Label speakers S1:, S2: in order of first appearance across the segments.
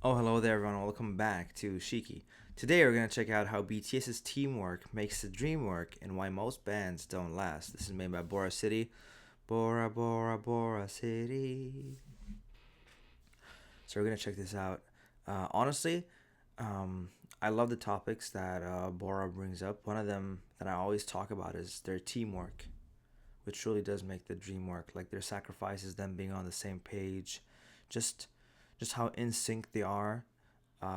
S1: Oh, hello there, everyone. Welcome back to Shiki. Today, we're going to check out how BTS's teamwork makes the dream work and why most bands don't last. This is made by Bora City. Bora, Bora, Bora City. So, we're going to check this out. Honestly, I love the topics that Bora brings up. One of them that I always talk about is their teamwork, which truly does make the dream work. Like their sacrifices, them being on the same page, just just how in sync they are,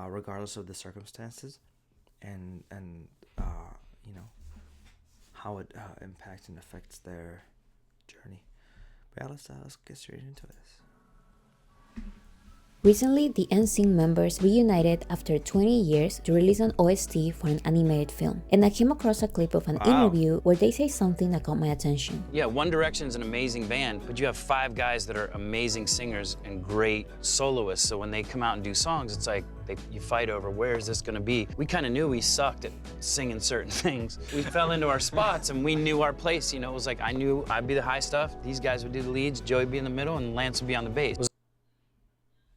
S1: regardless of the circumstances, and you know how it impacts and affects their journey. But yeah, let's get straight into this.
S2: Recently, the NSYNC members reunited after 20 years to release an OST for an animated film, and I came across a clip of an
S1: Wow.
S2: interview where they say something that caught my attention.
S3: Yeah, One Direction's an amazing band, but you have 5 guys that are amazing singers and great soloists. So when they come out and do songs, it's like you fight over where is this gonna be. We kind of knew we sucked at singing certain things. We fell into our spots and we knew our place. You know, it was like I knew I'd be the high stuff, these guys would do the leads, Joey would be in the middle, and Lance would be on the bass.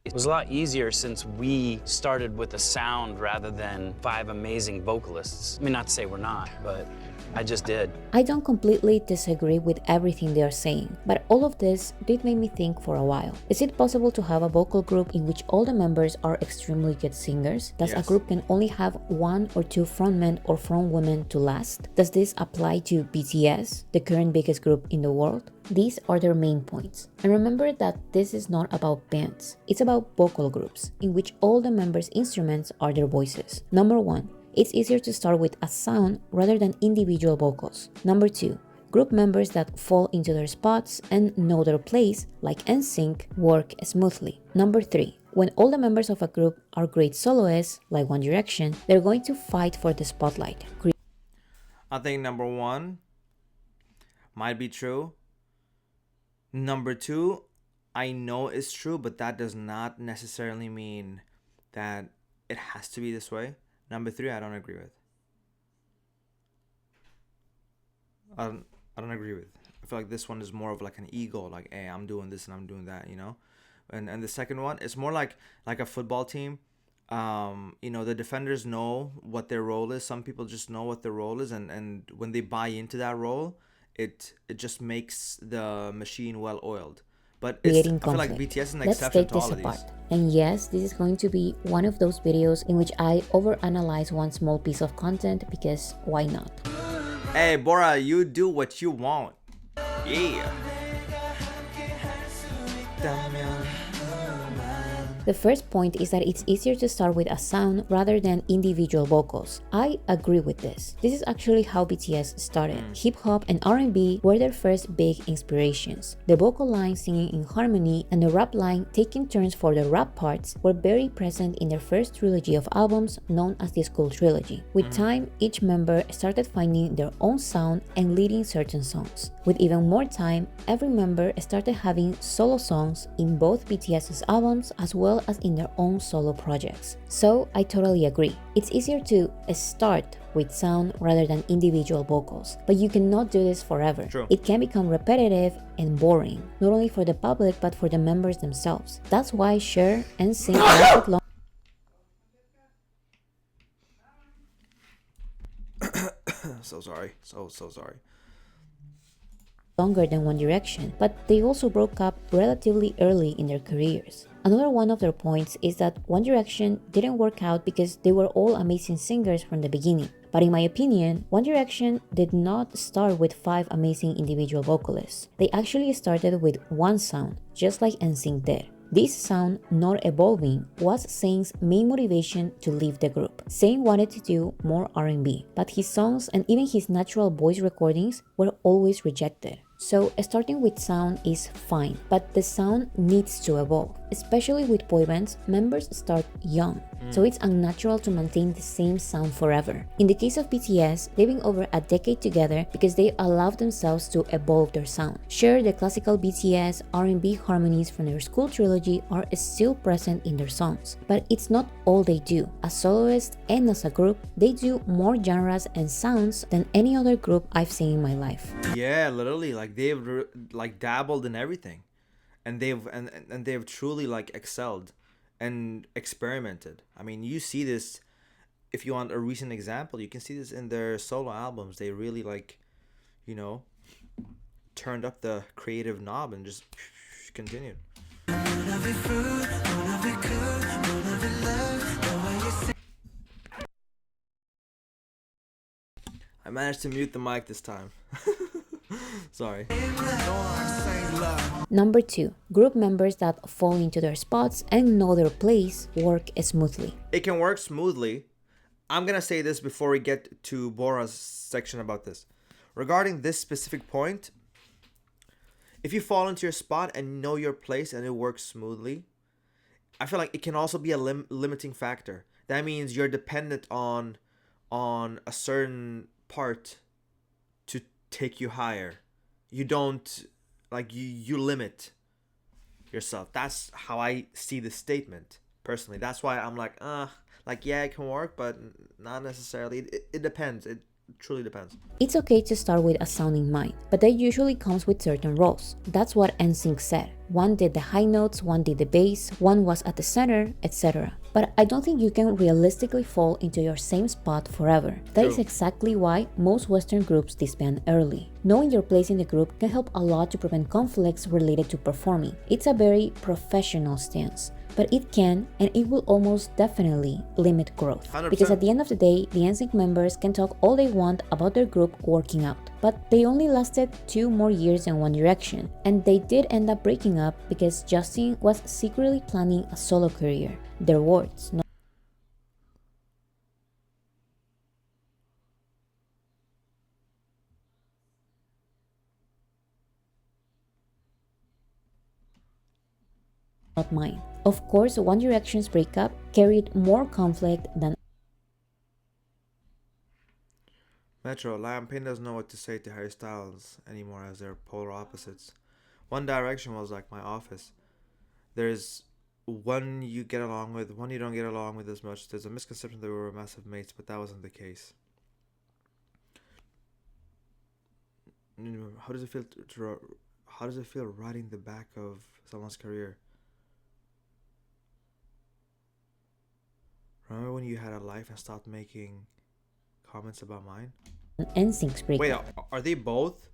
S3: It was a lot easier since we started with a sound rather than 5 amazing vocalists. I mean, not to say we're not, but I just did.
S2: I don't completely disagree with everything they are saying, but all of this did make me think for a while. Is it possible to have a vocal group in which all the members are extremely good singers? Does a
S1: Yes.
S2: group can only have 1 or 2 frontmen or frontwomen to last? Does this apply to BTS, the current biggest group in the world? These are their main points. And remember that this is not about bands. It's about vocal groups, in which all the members' instruments are their voices. Number 1. It's easier to start with a sound rather than individual vocals. Number 2. Group members that fall into their spots and know their place, like NSYNC, work smoothly. Number 3. When all the members of a group are great soloists, like One Direction, they're going to fight for the spotlight.
S1: I think number one might be true. Number two, I know is true, but that does not necessarily mean that it has to be this way. Number three, I don't agree with. I don't agree with. I feel like this one is more of like an ego, like, hey, I'm doing this and I'm doing that, you know. And the second one, it's more like a football team. The defenders know what their role is. Some people just know what their role is, and when they buy into that role, it just makes the machine well oiled. But
S2: Creating
S1: I feel like
S2: conflict.
S1: BTS is an
S2: Let's
S1: exception
S2: take
S1: to
S2: this
S1: all of
S2: apart.
S1: these.
S2: And yes, this is going to be one of those videos in which I overanalyze one small piece of content because why not?
S1: Hey, Bora, you do what you want. Yeah.
S2: The first point is that it's easier to start with a sound rather than individual vocals. I agree with this. This is actually how BTS started. Hip-hop and R&B were their first big inspirations. The vocal line singing in harmony and the rap line taking turns for the rap parts were very present in their first trilogy of albums known as the School Trilogy. With time, each member started finding their own sound and leading certain songs. With even more time, every member started having solo songs in both BTS's albums as well as in their own solo projects. So I totally agree. It's easier to start with sound rather than individual vocals, but you cannot do this forever.
S1: True.
S2: It can become repetitive and boring, not only for the public but for the members themselves. That's why Cher and Sing lasted long.
S1: So sorry. So sorry.
S2: Longer than One Direction, but they also broke up relatively early in their careers. Another one of their points is that One Direction didn't work out because they were all amazing singers from the beginning. But in my opinion, One Direction did not start with 5 amazing individual vocalists. They actually started with one sound, just like NSYNC did. This sound, not evolving, was Zayn's main motivation to leave the group. Zayn wanted to do more R&B, but his songs and even his natural voice recordings were always rejected. So starting with sound is fine, but the sound needs to evolve. Especially with boy bands, members start young, so it's unnatural to maintain the same sound forever. In the case of BTS, they've been over a decade together because they allowed themselves to evolve their sound. Sure, the classical BTS R&B harmonies from their School Trilogy are still present in their songs, but it's not all they do. As soloists and as a group, they do more genres and sounds than any other group I've seen in my life.
S1: Yeah, literally, like they've like dabbled in everything, and they've truly like excelled and experimented. I mean, you see this, if you want a recent example, you can see this in their solo albums. They really like, you know, turned up the creative knob and just continued. I managed to mute the mic this time. Sorry.
S2: Number 2. Group members that fall into their spots and know their place work smoothly.
S1: It can work smoothly. I'm gonna say this before we get to Bora's section about this. Regarding this specific point, if you fall into your spot and know your place and it works smoothly, I feel like it can also be a limiting factor. That means you're dependent on a certain part to take you higher. You don't, like, you limit yourself. That's how I see this statement personally. That's why I'm like yeah, it can work, but not necessarily. It depends. It truly depends.
S2: It's okay to start with a sound in mind, but that usually comes with certain roles. That's what NSYNC said. One did the high notes, one did the bass, one was at the center, etc. But I don't think you can realistically fall into your same spot forever. That is exactly why most Western groups disband early. Knowing your place in the group can help a lot to prevent conflicts related to performing. It's a very professional stance, but it can and it will almost definitely limit growth.
S1: 100%.
S2: Because at the end of the day, the NSYNC members can talk all they want about their group working out, but they only lasted 2 more years in One Direction, and they did end up breaking up because Justin was secretly planning a solo career. Their words, not mine. Of course, One Direction's breakup carried more conflict than
S1: Metro, Liam Payne doesn't know what to say to Harry Styles anymore as they're polar opposites. One Direction was like my office. There's one you get along with, one you don't get along with as much. There's a misconception that we were massive mates, but that wasn't the case. How does it feel how does it feel riding the back of someone's career? Remember when you had a life and stopped making comments about mine?
S2: NSYNC's breakup.
S1: Wait, are they both?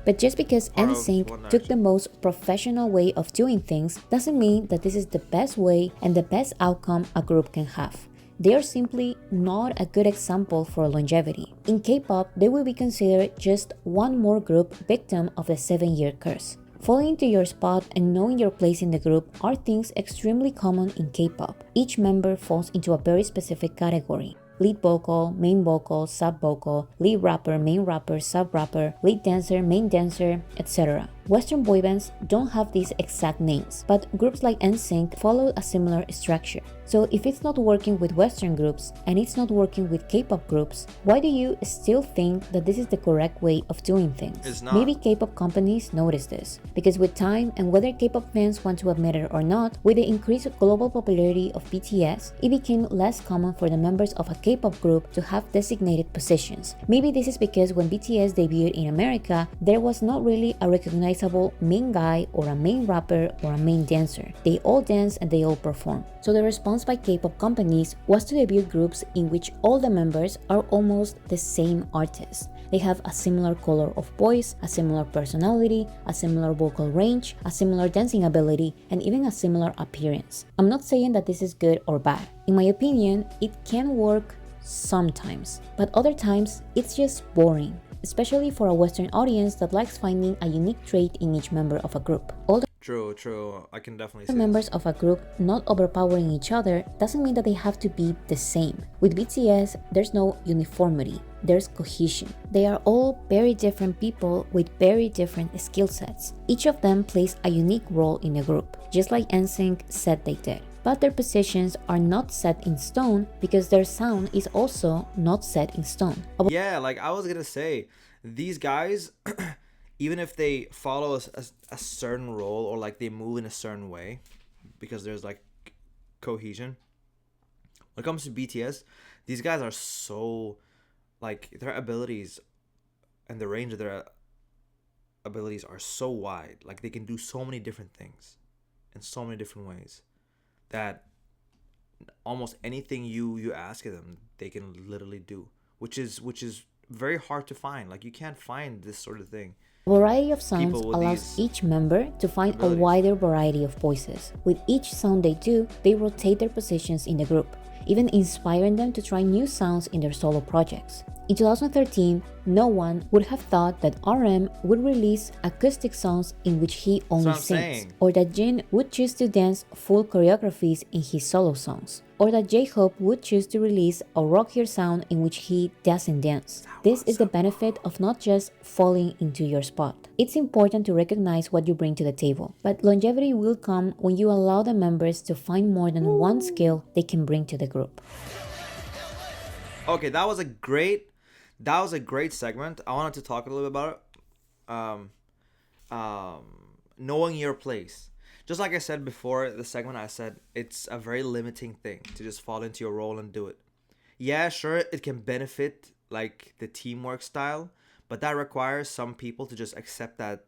S2: But just because
S1: Part of
S2: NSYNC
S1: One
S2: took the
S1: Direction.
S2: most professional way of doing things doesn't mean that this is the best way and the best outcome a group can have. They are simply not a good example for longevity. In K-pop, they will be considered just one more group victim of the 7-year curse. Falling into your spot and knowing your place in the group are things extremely common in K-pop. Each member falls into a very specific category. Lead vocal, main vocal, sub vocal, lead rapper, main rapper, sub rapper, lead dancer, main dancer, etc. Western boy bands don't have these exact names, but groups like NSYNC follow a similar structure. So if it's not working with Western groups and it's not working with K-pop groups, why do you still think that this is the correct way of doing things?
S1: It's not.
S2: Maybe K-pop companies notice this, because with time and whether K-pop fans want to admit it or not, with the increased global popularity of BTS, it became less common for the members of a K-pop group to have designated positions. Maybe this is because when BTS debuted in America, there was not really a recognizable main guy or a main rapper or a main dancer. They all dance and they all perform. So the response by K-pop companies was to debut groups in which all the members are almost the same artist. They have a similar color of voice, a similar personality, a similar vocal range, a similar dancing ability, and even a similar appearance. I'm not saying that this is good or bad. In my opinion, it can work sometimes, but other times it's just boring, especially for a Western audience that likes finding a unique trait in each member of a group. All
S1: True. I can definitely
S2: the
S1: see
S2: members of a group not overpowering each other doesn't mean that they have to be the same. With BTS, there's no uniformity, there's cohesion. They are all very different people with very different skill sets. Each of them plays a unique role in the group, just like NSYNC said they did. But their positions are not set in stone because their sound is also not set in stone.
S1: Yeah, like I was gonna say, these guys, even if they follow a certain role or like they move in a certain way, because there's like cohesion. When it comes to BTS, these guys are so, like, their abilities and the range of their abilities are so wide. Like they can do so many different things in so many different ways. that almost anything you ask of them, they can literally do, which is very hard to find. Like, you can't find this sort of thing.
S2: A variety of sounds
S1: People with
S2: allows
S1: these
S2: each member to find a
S1: abilities.
S2: wider variety of voices. With each sound they do, they rotate their positions in the group, even inspiring them to try new sounds in their solo projects. In 2013, no one would have thought that RM would release acoustic songs in which he only
S1: what I'm
S2: sings,
S1: saying.
S2: or that Jin would choose to dance full choreographies in his solo songs, or that J-Hope would choose to release a rockier sound in which he doesn't dance. This is the benefit of not just falling into your spot. It's important to recognize what you bring to the table, but longevity will come when you allow the members to find more than one skill they can bring to the group.
S1: Okay, that was a great segment. I wanted to talk a little bit about it. Knowing your place. Just like I said before the segment, I said it's a very limiting thing to just fall into your role and do it. Yeah, sure, it can benefit like the teamwork style, but that requires some people to just accept that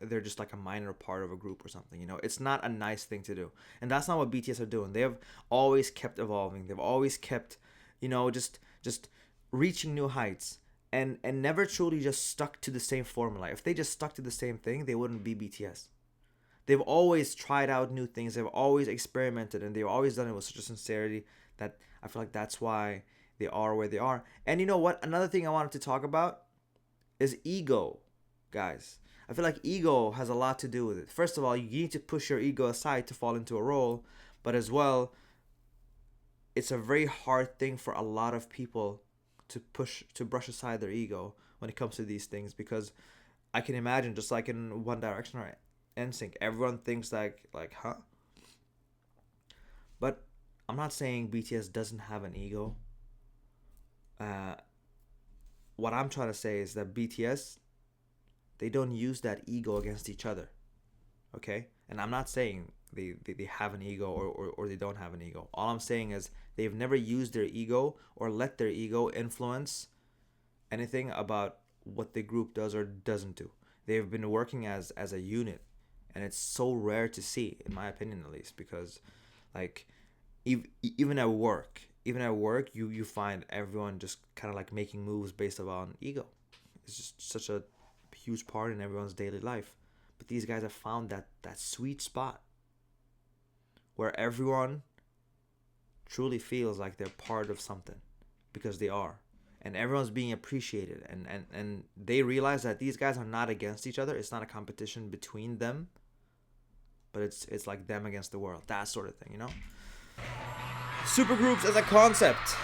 S1: they're just like a minor part of a group or something. It's not a nice thing to do, and that's not what BTS are doing. They have always kept evolving. They've always kept, just reaching new heights, and never truly just stuck to the same formula. If they just stuck to the same thing, they wouldn't be BTS. They've always tried out new things. They've always experimented, and they've always done it with such a sincerity that I feel like that's why they are where they are. And you know what? Another thing I wanted to talk about is ego, guys. I feel like ego has a lot to do with it. First of all, you need to push your ego aside to fall into a role, but as well, it's a very hard thing for a lot of people to brush aside their ego when it comes to these things, because I can imagine, just like in One Direction or NSYNC, everyone thinks like huh? But I'm not saying BTS doesn't have an ego. What I'm trying to say is that BTS, they don't use that ego against each other, okay? And I'm not saying they have an ego or they don't have an ego. All I'm saying is they've never used their ego or let their ego influence anything about what the group does or doesn't do. They've been working as a unit, and it's so rare to see, in my opinion at least, because like even at work, you find everyone just kind of like making moves based on ego. It's just such a huge part in everyone's daily life. But these guys have found that sweet spot where everyone truly feels like they're part of something, because they are, and everyone's being appreciated, and they realize that these guys are not against each other. It's not a competition between them, but it's like them against the world, that sort of thing. Supergroups as a concept.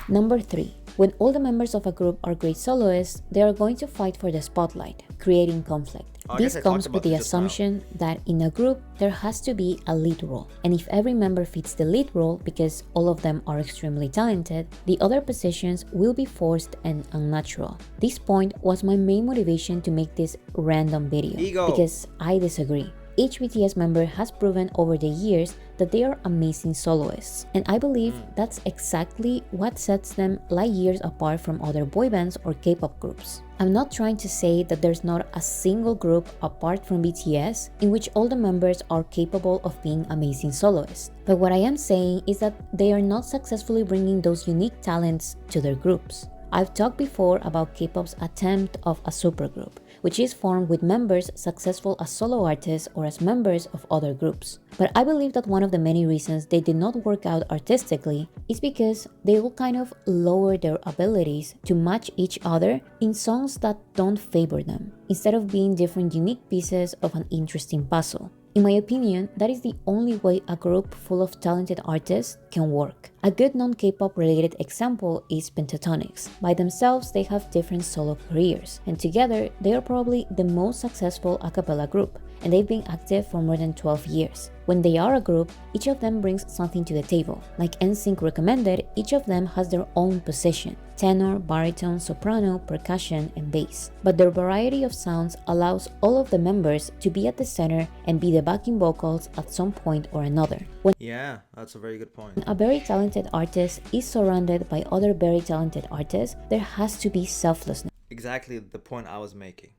S2: Number 3. When all the members of a group are great soloists, they are going to fight for the spotlight, creating conflict. This comes with the assumption that in a group, there has to be a lead role. And if every member fits the lead role because all of them are extremely talented, the other positions will be forced and unnatural. This point was my main motivation to make this random video, because I disagree. Each BTS member has proven over the years that they are amazing soloists, and I believe that's exactly what sets them light years apart from other boy bands or K-pop groups. I'm not trying to say that there's not a single group apart from BTS in which all the members are capable of being amazing soloists, but what I am saying is that they are not successfully bringing those unique talents to their groups. I've talked before about K-pop's attempt of a supergroup, which is formed with members successful as solo artists or as members of other groups. But I believe that one of the many reasons they did not work out artistically is because they all kind of lower their abilities to match each other in songs that don't favor them, instead of being different unique pieces of an interesting puzzle. In my opinion, that is the only way a group full of talented artists can work. A good non-K-pop related example is Pentatonix. By themselves, they have different solo careers, and together, they are probably the most successful a cappella group, and they've been active for more than 12 years. When they are a group, each of them brings something to the table. Like NSYNC recommended, each of them has their own position: tenor, baritone, soprano, percussion, and bass. But their variety of sounds allows all of the members to be at the center and be the backing vocals at some point or another.
S1: Yeah, that's a very good point.
S2: When a very talented artist is surrounded by other very talented artists, there has to be selflessness.
S1: Exactly the point I was making.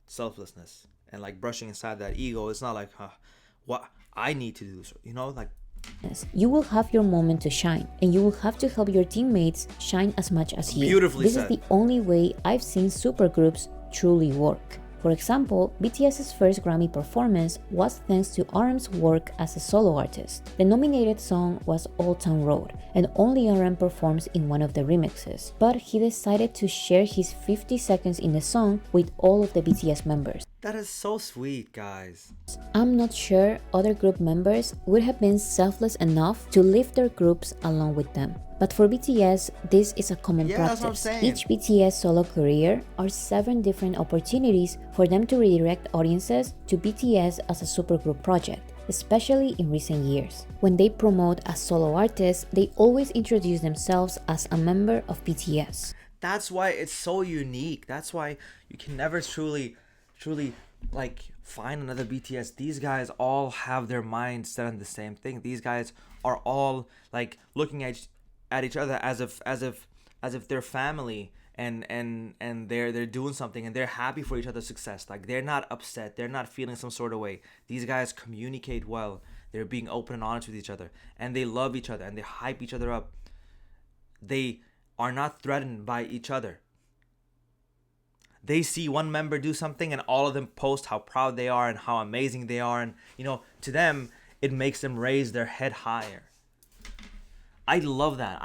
S1: Selflessness. And like brushing aside that ego, it's not like, what I need to do. You know, like
S2: You will have your moment to shine, and you will have to help your teammates shine as much as you.
S1: Beautifully
S2: This
S1: said.
S2: is the only way I've seen supergroups truly work. For example, BTS's first Grammy performance was thanks to RM's work as a solo artist. The nominated song was Old Town Road, and only RM performs in one of the remixes, but he decided to share his 50 seconds in the song with all of the BTS members.
S1: that is so sweet, guys.
S2: I'm not sure other group members would have been selfless enough to lift their groups along with them. But for BTS, this is a common
S1: Yeah, that's what I'm
S2: practice.
S1: saying.
S2: Each BTS solo career are 7 different opportunities for them to redirect audiences to BTS as a supergroup project, especially in recent years. When they promote as solo artists, they always introduce themselves as a member of BTS.
S1: That's why it's so unique. That's why you can never truly like find another BTS. These guys all have their minds set on the same thing. These guys are all like looking at each other as if they're family, and they're doing something, and they're happy for each other's success. Like, they're not upset, they're not feeling some sort of way. These guys communicate well, they're being open and honest with each other, and they love each other, and they hype each other up. They are not threatened by each other. They see one member do something and all of them post how proud they are and how amazing they are, and to them it makes them raise their head higher. I love that.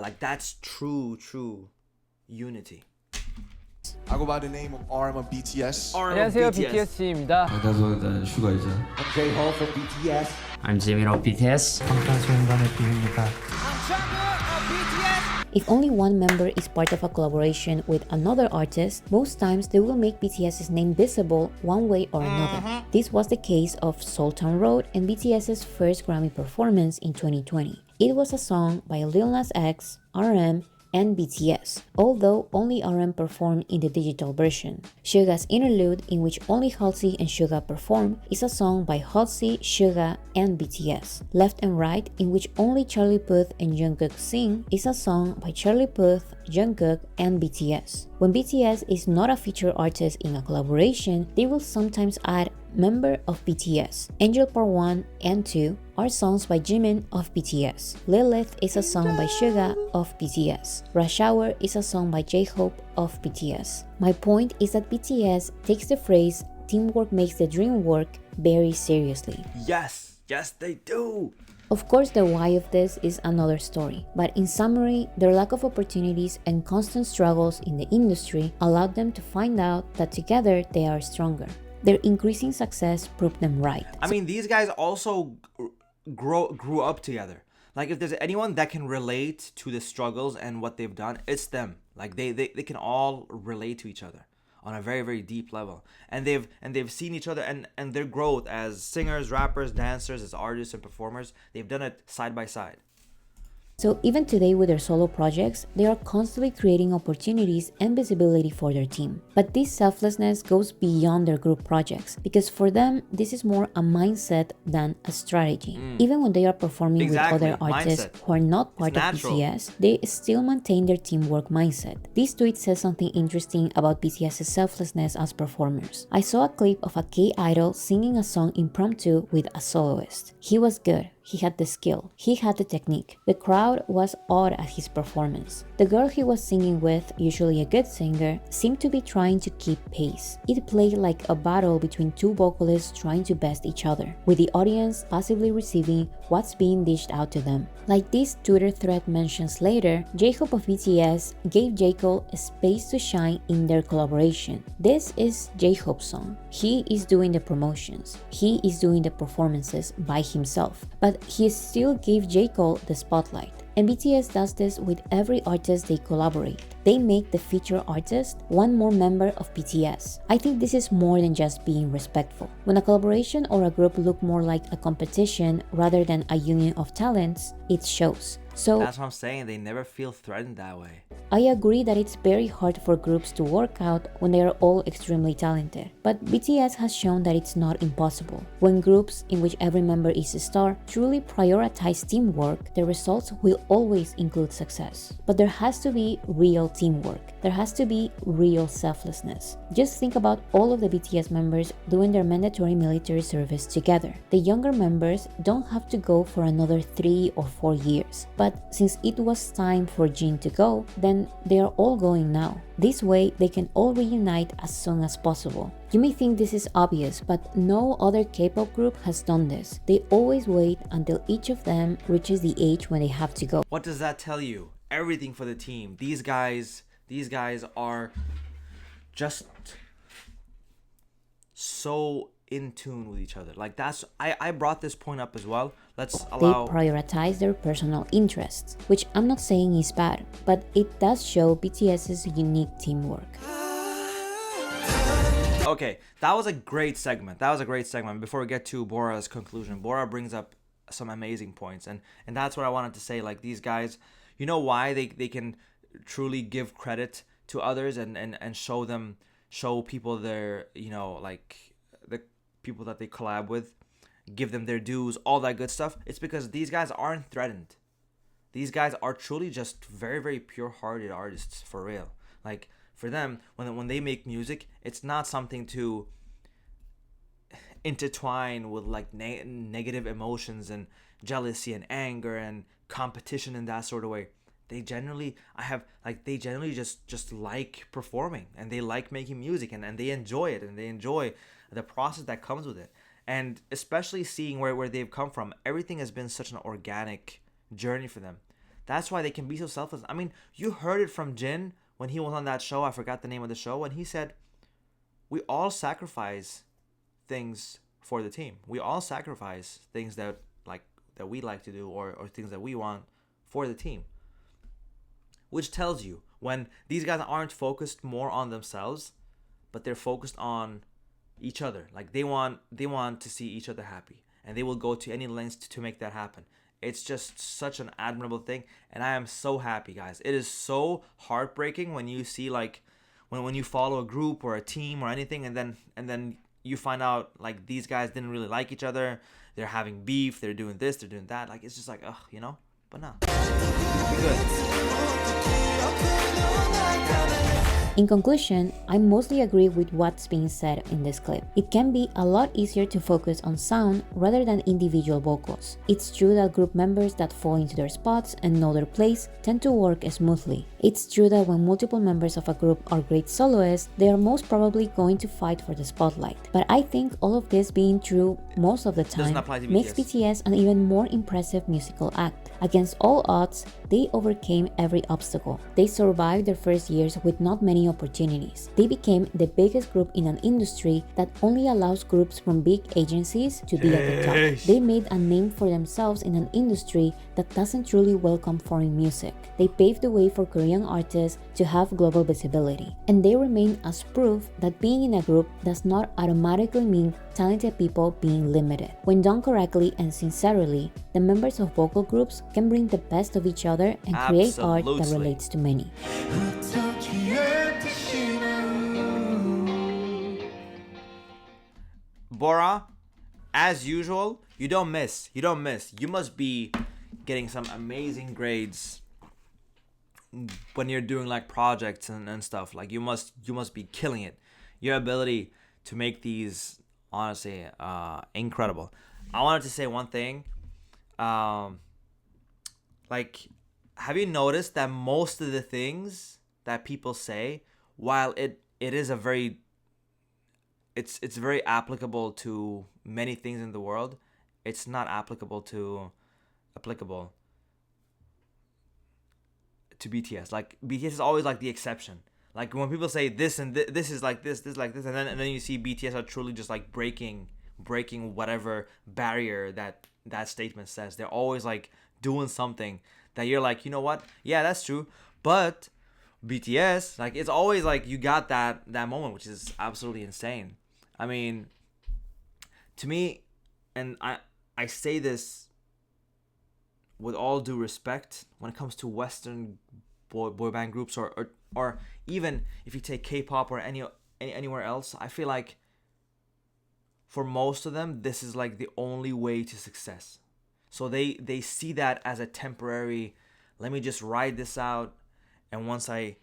S1: Like, that's true unity.
S4: I go by the name of RM of BTS.
S5: 안녕하세요, BTS입니다.
S6: 반갑습니다. 슈가이자.
S4: I'm J-Hope from BTS.
S7: I'm Jimin of BTS.
S2: If only one member is part of a collaboration with another artist, most times they will make BTS's name visible one way or another. This was the case of Soul Town Road and BTS's first Grammy performance in 2020. It was a song by Lil Nas X, RM, and BTS, although only RM performed in the digital version. Suga's Interlude, in which only Halsey and Suga perform, is a song by Halsey, Suga, and BTS. Left and Right, in which only Charlie Puth and Jungkook sing, is a song by Charlie Puth, Jungkook, and BTS. When BTS is not a featured artist in a collaboration, they will sometimes add member of BTS. Angel Part 1 and 2 are songs by Jimin of BTS. Lilith is a song by Suga of BTS. Rush Hour is a song by J-Hope of BTS. My point is that BTS takes the phrase "teamwork makes the dream work" very seriously.
S1: Yes, they do.
S2: Of course, the why of this is another story, but in summary, their lack of opportunities and constant struggles in the industry allowed them to find out that together they are stronger. Their increasing success proved them right.
S1: I mean, these guys also grew up together. Like, if there's anyone that can relate to the struggles and what they've done, it's them. Like, they can all relate to each other on a very, very deep level, and they've seen each other and their growth as singers, rappers, dancers, as artists and performers. They've done it side by side.
S2: So even today with their solo projects, they are constantly creating opportunities and visibility for their team. But this selflessness goes beyond their group projects, because for them, this is more a mindset than a strategy. Even when they are performing with other artists who are not part of BTS, they still maintain their teamwork mindset. This tweet says something interesting about BTS's selflessness as performers. I saw a clip of a K-idol singing a song impromptu with a soloist. He was good. He had the skill. He had the technique. The crowd was awed at his performance. The girl he was singing with, usually a good singer, seemed to be trying to keep pace. It played like a battle between two vocalists trying to best each other, with the audience passively receiving what's being dished out to them. Like this Twitter thread mentions later, J-Hope of BTS gave J. Cole a space to shine in their collaboration. This is J-Hope's song. He is doing the promotions. He is doing the performances by himself. But he still gave J. Cole the spotlight. And BTS does this with every artist they collaborate. They make the featured artist one more member of BTS. I think this is more than just being respectful. When a collaboration or a group look more like a competition rather than a union of talents, it shows. So
S1: that's what I'm saying. They never feel threatened that way.
S2: I agree that it's very hard for groups to work out when they are all extremely talented, but BTS has shown that it's not impossible. When groups in which every member is a star truly prioritize teamwork, the results will always include success. But there has to be real teamwork. There has to be real selflessness. Just think about all of the BTS members doing their mandatory military service together. The younger members don't have to go for another 3 or 4 years. But since it was time for Jin to go, then they are all going now. This way, they can all reunite as soon as possible. You may think this is obvious, but no other K-pop group has done this. They always wait until each of them reaches the age when they have to go.
S1: What does that tell you? Everything for the team. These guys are just so in tune with each other. Like that's I brought this point up as well. Let's allow
S2: They prioritize their personal interests, which I'm not saying is bad, but it does show BTS's unique teamwork.
S1: Okay, that was a great segment. Before we get to Bora's conclusion, Bora brings up some amazing points, and that's what I wanted to say. Like these guys, you know why they can truly give credit to others and show people their, you know, like the people that they collab with, give them their dues, all that good stuff. It's because these guys aren't threatened. These guys are truly just very, very pure-hearted artists, for real. Like for them, when they make music, it's not something to intertwine with like negative emotions and jealousy and anger and competition in that sort of way. They generally just like performing, and they like making music, and they enjoy it, and they enjoy the process that comes with it. And especially seeing where they've come from, everything has been such an organic journey for them. That's why they can be so selfless. I mean, you heard it from Jin when he was on that show. I forgot the name of the show. When he said, we all sacrifice things for the team. We all sacrifice things that we like to do, or things that we want for the team. Which tells you when these guys aren't focused more on themselves, but they're focused on each other. Like they want to see each other happy, and they will go to any lengths to make that happen. It's just such an admirable thing, and I am so happy, guys. It is so heartbreaking when you see like when you follow a group or a team or anything, and then you find out like these guys didn't really like each other. They're having beef. They're doing this. They're doing that. Like it's just like ugh, you know. But no, be good.
S2: In conclusion, I mostly agree with what's being said in this clip. It can be a lot easier to focus on sound rather than individual vocals. It's true that group members that fall into their spots and know their place tend to work smoothly. It's true that when multiple members of a group are great soloists, they are most probably going to fight for the spotlight. But I think all of this being true most of the time makes BTS an even more impressive musical act. Against all odds, they overcame every obstacle. They survived their first years with not many opportunities. They became the biggest group in an industry that only allows groups from big agencies to be at the top. They made a name for themselves in an industry that doesn't truly welcome foreign music. They paved the way for Korean artists to have global visibility. And they remain as proof that being in a group does not automatically mean talented people being limited. When done correctly and sincerely, the members of vocal groups can bring the best of each other and create art that relates to many.
S1: Bora, as usual, you don't miss. You must be getting some amazing grades when you're doing like projects and stuff. Like you must be killing it. Your ability to make these, honestly, incredible. I wanted to say one thing. Like, have you noticed that most of the things that people say, while it is a very it's very applicable to many things in the world, it's not applicable to BTS. Like BTS is always like the exception. Like when people say this and this is like this like this, and then you see BTS are truly just like breaking whatever barrier that statement says. They're always like doing something that you're like, you know what? Yeah, that's true. But BTS, like it's always like you got that moment, which is absolutely insane. I mean, to me, and I say this with all due respect, when it comes to Western boy band groups, or even if you take K-pop or anywhere else, I feel like for most of them this is like the only way to success. So they see that as a temporary, let me just ride this out, and once I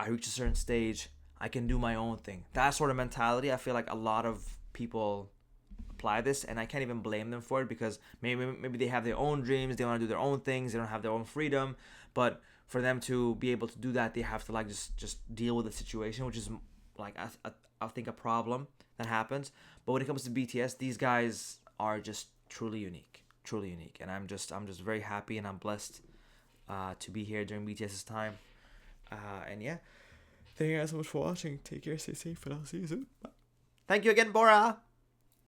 S1: reach a certain stage, I can do my own thing. That sort of mentality, I feel like a lot of people apply this, and I can't even blame them for it, because maybe they have their own dreams, they want to do their own things, they don't have their own freedom. But for them to be able to do that, they have to like just deal with the situation, which is like I think a problem that happens. But when it comes to BTS, these guys are just truly unique, and I'm just very happy, and I'm blessed to be here during BTS's time. And yeah, thank you guys so much for watching. Take care, stay safe, and I'll see you soon. Bye. Thank you again, Bora.